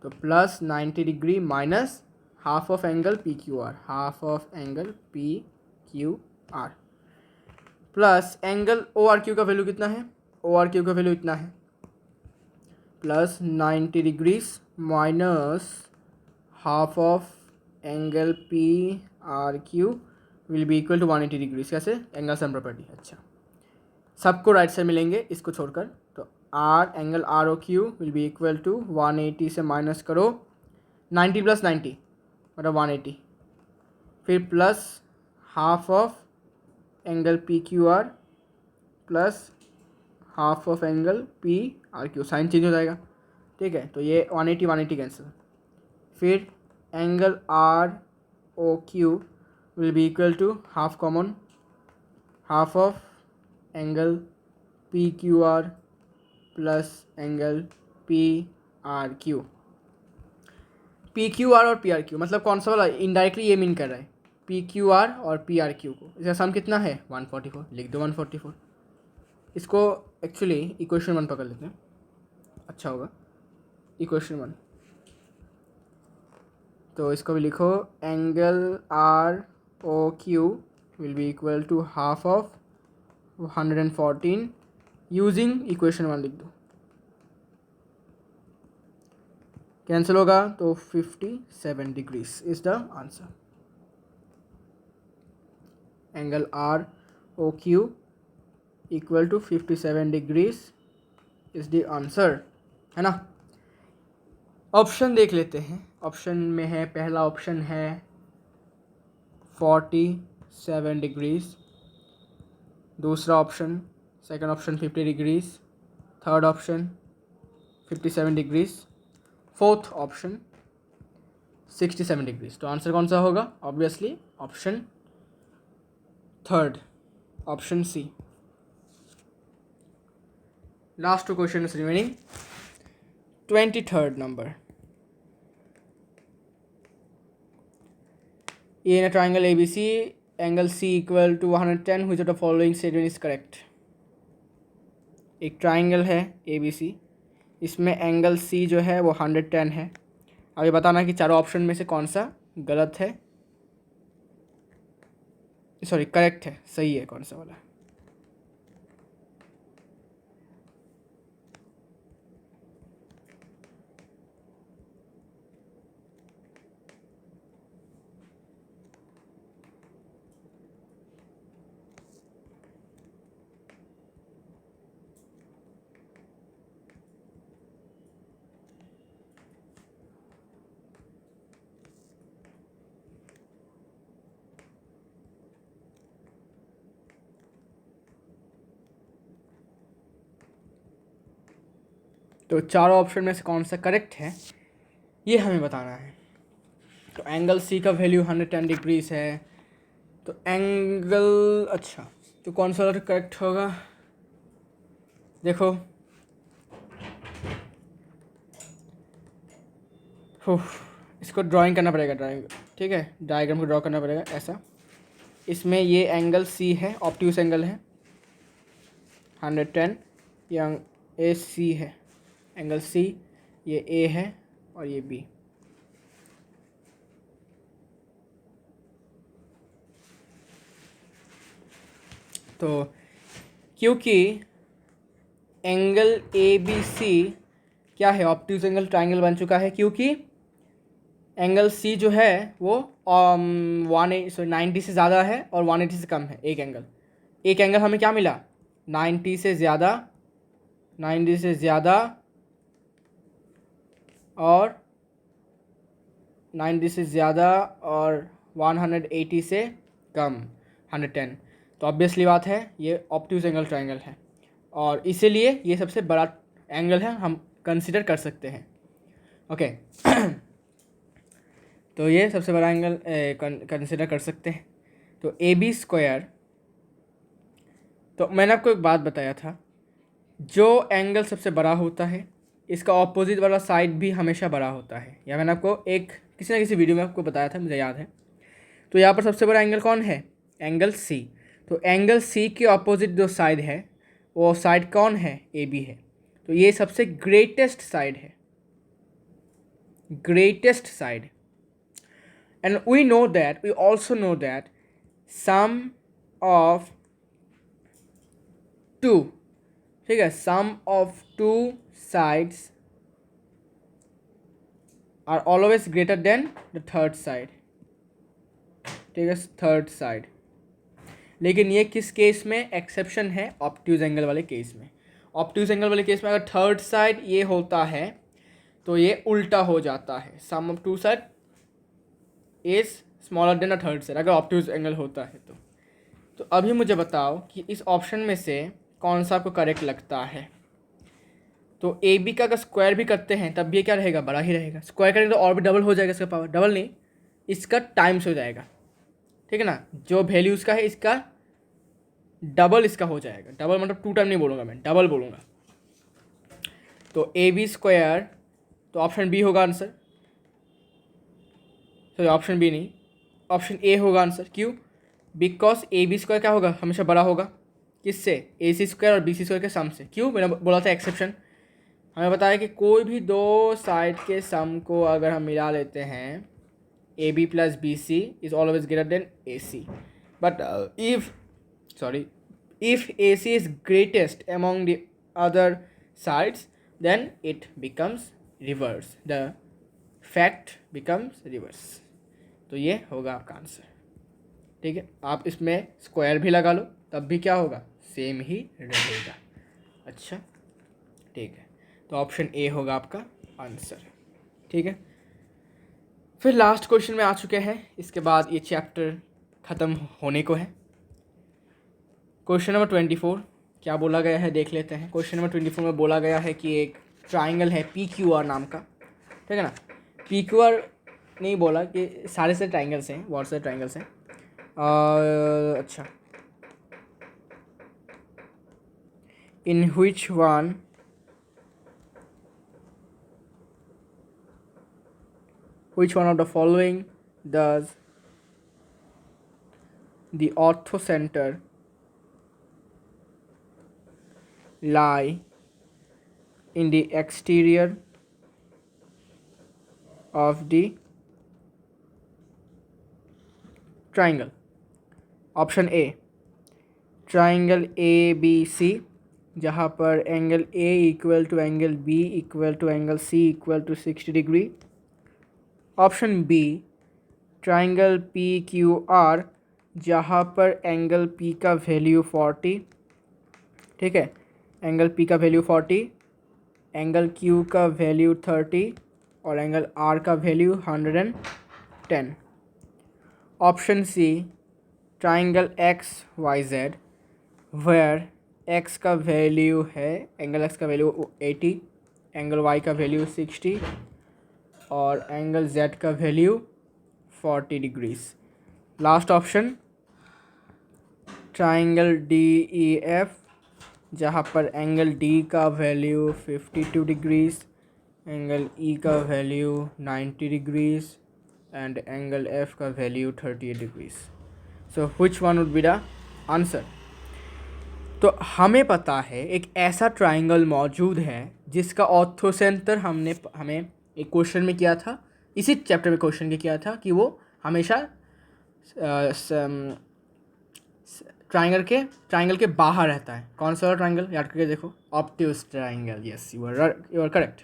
तो plus 90 degree minus half of angle P Q R, half of angle P Q R plus angle O R Q का वैल्यू कितना है, ओ आर क्यू का वैल्यू इतना है, plus 90 degrees minus half of angle P R Q will be equal to 180 degrees. कैसे? Angle sum property. अच्छा, सबको right side मिलेंगे इसको छोड़कर। तो R angle R O Q will be equal to 180 से माइनस करो 90 प्लस 90 मतलब 180, फिर plus half of angle P Q R plus half of angle P R Q, sign change हो जाएगा। ठीक है, तो ये 180 कैंसिल। फिर angle R O Q will be equal to half common, half of angle P Q R plus angle P R Q. P Q R और P R Q मतलब कौन सा वाला? इनडायरेक्टली ये मीन कर रहा है पी क्यू आर और पी आर क्यू को। इसका सम कितना है? 144। लिख दो 144। इसको एक्चुअली इक्वेशन 1 पकड़ लेते हैं, अच्छा होगा। इक्वेशन 1, तो इसको भी लिखो, angle R O Q will be equal to half of 114 using equation 1 लिख दो। कैंसिल होगा तो 57 degrees is the answer. Angle R O Q equal to 57 degrees is the answer, है ना। ऑप्शन देख लेते हैं। ऑप्शन में है, पहला ऑप्शन है 47 डिग्रीज, दूसरा option, second option 50 degrees, third option 57 degrees, fourth option 67 degrees. तो आंसर कौन सा होगा? Obviously option third, option C. Last two question is remaining. 23rd number. In a triangle ABC, angle C equal to 110, which of the following statement is correct? एक triangle है ABC, इसमें angle C जो है वो 110 है। अब ये बताना कि चारों ऑप्शन में से कौन सा गलत है, सॉरी करेक्ट है, सही है कौन सा वाला। तो चारों ऑप्शन में से कौन सा करेक्ट है ये हमें बताना है। तो एंगल सी का वैल्यू 110 डिग्रीज है, तो एंगल, अच्छा तो कौन सा करेक्ट होगा? देखो, इसको ड्राइंग करना पड़ेगा, ड्राइंग, ठीक है, डायग्राम को ड्रॉ करना पड़ेगा ऐसा। इसमें ये एंगल सी है, ऑब्ट्यूस एंगल है 110, ये सी है, एंगल सी, ये ए है और ये बी। तो क्योंकि एंगल ए बी सी क्या है, ऑब्ट्यूस एंगल ट्राइंगल बन चुका है, क्योंकि एंगल सी जो है वो 90 से ज़्यादा है और 180 से कम है। एक एंगल हमें क्या मिला? 90 से ज़्यादा, 90 से ज़्यादा और 90 से ज़्यादा और 180 से कम 110। तो ऑब्वियसली बात है ये ऑब्ट्यूस एंगल ट्राइंगल है और इसीलिए ये सबसे बड़ा एंगल है, हम कंसिडर कर सकते हैं। ओके तो ये सबसे बड़ा एंगल कंसिडर कर सकते हैं। तो ए बी स्क्वायर, तो मैंने आपको एक बात बताया था, जो एंगल सबसे बड़ा होता है इसका ऑपोजिट वाला साइड भी हमेशा बड़ा होता है। या मैंने आपको एक किसी ना किसी वीडियो में आपको बताया था, मुझे याद है। तो यहाँ पर सबसे बड़ा एंगल कौन है? Angle C. तो एंगल सी के ऑपोजिट जो साइड है वो साइड कौन है? ए बी है। तो ये सबसे ग्रेटेस्ट साइड है, greatest side. And we know that, we also know that sum of two, ठीक है, sum of two sides are always greater than the third side, ठीक है, थर्ड साइड। लेकिन ये किस केस में एक्सेप्शन है? ऑब्ट्यूज एंगल वाले केस में। ऑब्ट्यूज एंगल वाले केस में अगर थर्ड साइड ये होता है तो ये उल्टा हो जाता है, sum of two side is smaller than a third side, अगर ऑब्ट्यूज एंगल होता है तो अभी मुझे बताओ कि इस ऑप्शन में से कौन सा आपको करेक्ट लगता है। तो ए बी का अगर स्क्वायर भी करते हैं तब भी ये क्या रहेगा? बड़ा ही रहेगा। स्क्वायर करेंगे तो और भी डबल हो जाएगा इसका पावर, डबल नहीं, इसका टाइम्स हो जाएगा, ठीक है ना। जो वैल्यू इसका है इसका डबल इसका हो जाएगा। डबल मतलब 2 टाइम नहीं बोलूँगा मैं, डबल बोलूँगा। तो ए बी स्क्वायर, तो ऑप्शन बी होगा आंसर। सॉरी ऑप्शन बी नहीं, ऑप्शन ए होगा आंसर। क्यों? बिकॉज ए बी स्क्वायर क्या होगा? हमेशा बड़ा होगा किससे? ए सी स्क्वायर और बी सी स्क्वायर के सम से। क्यों? मैंने बोला था एक्सेप्शन। हमें बताया कि कोई भी दो साइड के सम को अगर हम मिला लेते हैं, A B plus B C is always greater than A C, but if AC is greatest among the other sides, then it becomes reverse, the fact becomes reverse। तो ये होगा आपका आंसर, ठीक है। आप इसमें स्क्वायर भी लगा लो तब भी क्या होगा? सेम ही रहेगा। अच्छा, ठीक है, तो ऑप्शन ए होगा आपका आंसर, ठीक है। फिर लास्ट क्वेश्चन में आ चुके हैं, इसके बाद ये चैप्टर ख़त्म होने को है। क्वेश्चन नंबर 24 क्या बोला गया है देख लेते हैं। क्वेश्चन नंबर 24 में बोला गया है कि एक ट्राइंगल है PQR नाम का, ठीक है ना। PQR नहीं बोला कि सारे से ट्राइंगल्स हैं, बहुत सारे ट्राइंगल्स हैं। अच्छा, in which one of the following does the orthocenter lie in the exterior of the triangle? Option A, triangle ABC, जहाँ पर angle A equal to angle B equal to angle C equal to 60 degree. Option B, triangle PQR, जहाँ पर angle P का value 40, ठीक है, angle P का value 40, angle Q का value 30 और एंगल R का value 110। Option C, triangle XYZ, where X का वैल्यू है, एंगल X का वैल्यू 80, एंगल Y का वैल्यू 60 और एंगल Z का value 40 degrees. Last option, triangle DEF, जहाँ पर एंगल D का वैल्यू 52 डिग्रीज, एंगल E का value 90 degrees and angle F का value 38 degrees. So which one would be the answer? तो हमें पता है एक ऐसा ट्राइंगल मौजूद है जिसका ऑर्थोसेंटर हमें एक क्वेश्चन में किया था, इसी चैप्टर में क्वेश्चन में किया था कि वो हमेशा ट्राइंगल के बाहर रहता है। कौन सा ट्राइंगल? याद करके देखो, obtuse triangle. Yes, you are correct.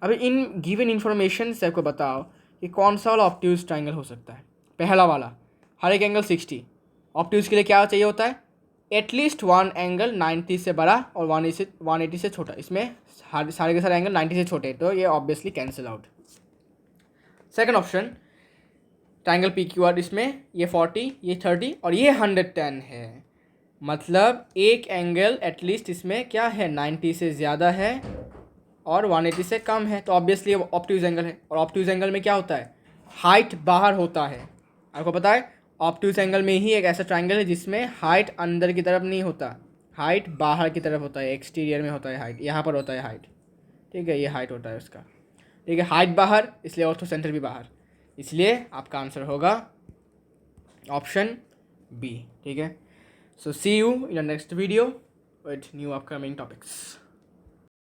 अभी इन गिवन इन्फॉर्मेशन से आपको बताओ कि कौन सा वाला ऑब्ट्यूज ट्राइंगल हो सकता है। पहला वाला, हर एक एंगल 60, ऑब्ट्यूज के लिए क्या चाहिए होता है? एटलीस्ट वन एंगल 90 से बड़ा और 180 से छोटा। इसमें सारे के सारे एंगल 90 से छोटे, तो ये obviously cancel out. Second option, triangle PQR, इसमें ये 40, ये 30 और ये 110 है। मतलब एक एंगल एटलीस्ट इसमें क्या है? 90 से ज़्यादा है और 180 से कम है, तो ऑब्वियसली ये ऑब्ट्यूज एंगल है। और ऑब्ट्यूज एंगल में क्या होता है? हाइट बाहर होता है। आपको पता है ऑब्ट्यूज एंगल में ही एक ऐसा ट्राइंगल है जिसमें हाइट अंदर की तरफ नहीं होता, हाइट बाहर की तरफ होता है, एक्सटीरियर में होता है हाइट, यहाँ पर होता है हाइट, ठीक है, ये हाइट होता है उसका, ठीक है। हाइट बाहर, इसलिए ऑर्थोसेंटर भी बाहर, इसलिए आपका आंसर होगा ऑप्शन बी, ठीक है। So see you in the next video with new upcoming topics.